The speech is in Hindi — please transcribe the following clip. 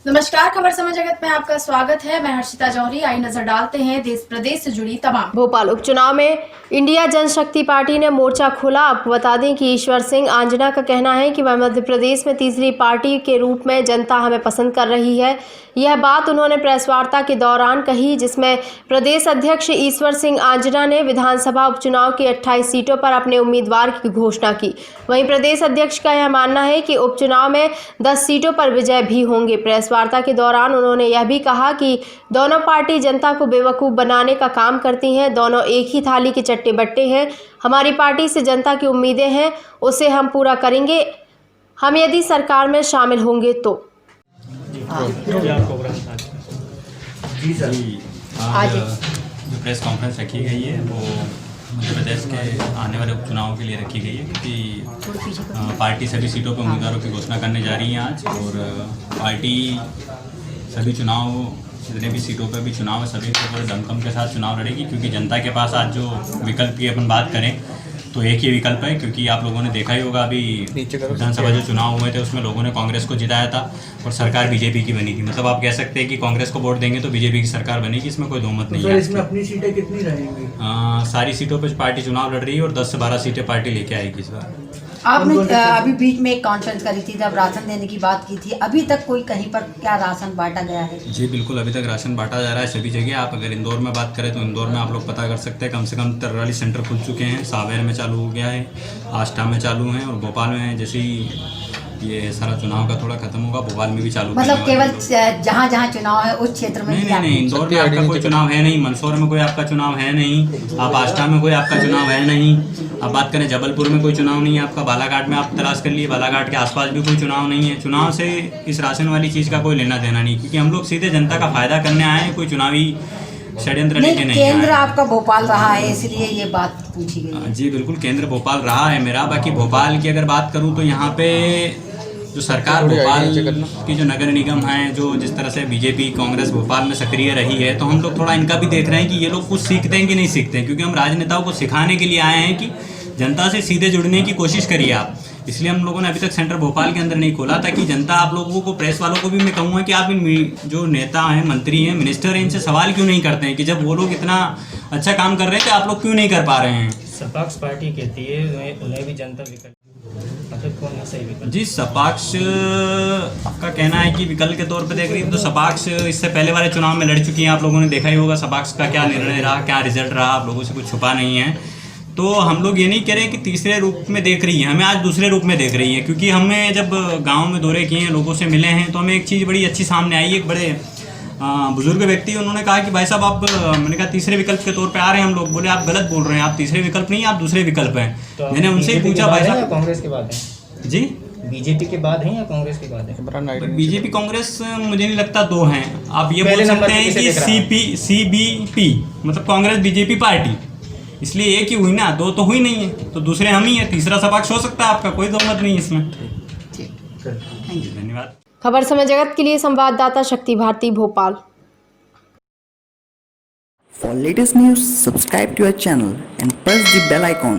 नमस्कार, खबर समय जगत में आपका स्वागत है। मैं हर्षिता जौहरी। आई नजर डालते हैं देश प्रदेश से जुड़ी तमाम। भोपाल उपचुनाव में इंडिया जनशक्ति पार्टी ने मोर्चा खोला। आपको बता दें कि ईश्वर सिंह आंजना का कहना है कि वह मध्य प्रदेश में तीसरी पार्टी के रूप में जनता हमें पसंद कर रही है। यह बात उन्होंने प्रेस वार्ता के दौरान कही, जिसमें प्रदेश अध्यक्ष ईश्वर सिंह आंजना ने विधानसभा उपचुनाव की 28 सीटों पर अपने उम्मीदवार की घोषणा की। वहीं प्रदेश अध्यक्ष का यह मानना है कि उपचुनाव में 10 सीटों पर विजय भी होंगे। प्रेस वार्ता के दौरान उन्होंने यह भी कहा कि दोनों पार्टी जनता को बेवकूफ़ बनाने का काम करती हैं। दोनों एक ही थाली के चट्टे बट्टे हैं। हमारी पार्टी से जनता की उम्मीदें हैं, उसे हम पूरा करेंगे, हम यदि सरकार में शामिल होंगे तो। जी सर, आज जो प्रेस कॉन्फ्रेंस रखी गई है वो मध्य प्रदेश के आने वाले उपचुनाव के लिए रखी गई है, क्योंकि पार्टी सभी सीटों पर उम्मीदवारों की घोषणा करने जा रही है आज। और पार्टी सभी चुनाव, जितने भी सीटों पर भी चुनाव है, सभी पर पूरे दमखम के साथ चुनाव लड़ेगी, क्योंकि जनता के पास आज जो विकल्प की अपन बात करें तो एक ही विकल्प है। क्योंकि आप लोगों ने देखा ही होगा, अभी विधानसभा जो चुनाव हुए थे उसमें लोगों ने कांग्रेस को जिताया था और सरकार बीजेपी की बनी थी। मतलब आप कह सकते हैं कि कांग्रेस को वोट देंगे तो बीजेपी की सरकार बनेगी, इसमें कोई दो मत नहीं है। इसमें अपनी सीटें कितनी रहेंगी? सारी सीटों पर पार्टी चुनाव लड़ रही है और 10 से 12 सीटें पार्टी लेके आएगी इस बार। आपने अभी बीच में एक कॉन्फ्रेंस करी थी, जब राशन देने की बात की थी, अभी तक कोई कहीं पर क्या राशन बांटा गया है? जी बिल्कुल, अभी तक राशन बांटा जा रहा है सभी जगह। आप अगर इंदौर में बात करें तो इंदौर में आप लोग पता कर सकते हैं, कम से कम 43 सेंटर खुल चुके हैं। सावेर में चालू हो गया है, आष्टा में चालू हैं, और भोपाल में जैसे ही ये सारा चुनाव का थोड़ा खत्म होगा भोपाल में भी चालू। मतलब केवल जहाँ जहाँ चुनाव है उस क्षेत्र में? नहीं, इंदौर में आपका कोई चुनाव है नहीं, मंदसौर में कोई आपका चुनाव है नहीं, आप आष्टा में कोई आपका चुनाव है नहीं। अब बात करें जबलपुर में कोई चुनाव नहीं है आपका, बालाघाट में आप तलाश कर लिए, बालाघाट के आसपास भी कोई चुनाव नहीं है। चुनाव से इस राशन वाली चीज़ का कोई लेना देना नहीं, क्योंकि हम लोग सीधे जनता का फायदा करने आए हैं, कोई चुनावी षड्यंत्र लेके नहीं आए। केंद्र आपका भोपाल रहा है, इसलिए ये बात पूछी गई। जी बिल्कुल, केंद्र भोपाल रहा है मेरा। बाकी भोपाल की अगर बात करूँ तो यहाँ पे जो सरकार भोपाल की जो नगर निगम है, जो जिस तरह से बीजेपी कांग्रेस भोपाल में सक्रिय रही है, तो हम लोग थोड़ा इनका भी देख रहे हैं कि ये लोग कुछ सीखते हैं कि नहीं सीखते हैं। क्योंकि हम राजनेताओं को सिखाने के लिए आए हैं कि जनता से सीधे जुड़ने की कोशिश करिए आप। इसलिए हम लोगों ने अभी तक सेंटर भोपाल के अंदर नहीं खोला, ताकि जनता, आप लोगों को, प्रेस वालों को भी मैं कहूँगा कि आप इन जो नेता हैं, मंत्री हैं, मिनिस्टर हैं, इनसे सवाल क्यों नहीं करते हैं कि जब वो लोग इतना अच्छा काम कर रहे हैं तो आप लोग क्यों नहीं कर पा रहे हैं। सपाक्ष पार्टी कहती है उन्हें भी जनता विकल्प, मतलब कौन है सही विकल्प? जी, सपाक्ष का कहना है कि विकल्प के तौर पे देख रही है तो सपाक्ष इससे पहले वाले चुनाव में लड़ चुकी हैं। आप लोगों ने देखा ही होगा सपाक्ष का क्या निर्णय रहा, क्या रिजल्ट रहा, आप लोगों से कुछ छुपा नहीं है। तो हम लोग ये नहीं कह रहे कि तीसरे रूप में देख रही है, हमें आज दूसरे रूप में देख रही है। क्योंकि हमने जब गाँव में दौरे किए हैं, लोगों से मिले हैं, तो हमें एक चीज़ बड़ी अच्छी सामने आई। एक बड़े बुजुर्ग व्यक्ति, उन्होंने कहा कि भाई साहब आप, मैंने कहा तीसरे विकल्प के तौर पे आ रहे हैं हम लोग। बोले आप गलत बोल रहे हैं, आप तीसरे विकल्प नहीं, आप दूसरे विकल्प हैं। तो मैंने उनसे ही पूछा, भाई साहब कांग्रेस के बाद है? जी, बीजेपी के बाद है या कांग्रेस के बाद है? बीजेपी कांग्रेस मुझे नहीं लगता दो हैं। आप ये बोल सकते हैं कि CBP मतलब कांग्रेस बीजेपी पार्टी, इसलिए एक ही हुई ना, दो तो हुई नहीं है, तो दूसरे हम ही हैं। तीसरा सपाक्ष हो सकता है आपका, कोई दो मत नहीं है इसमें। धन्यवाद। खबर समय जगत के लिए संवाददाता शक्ति Bharti, Bhopal. For latest news, subscribe to our channel and press the bell icon.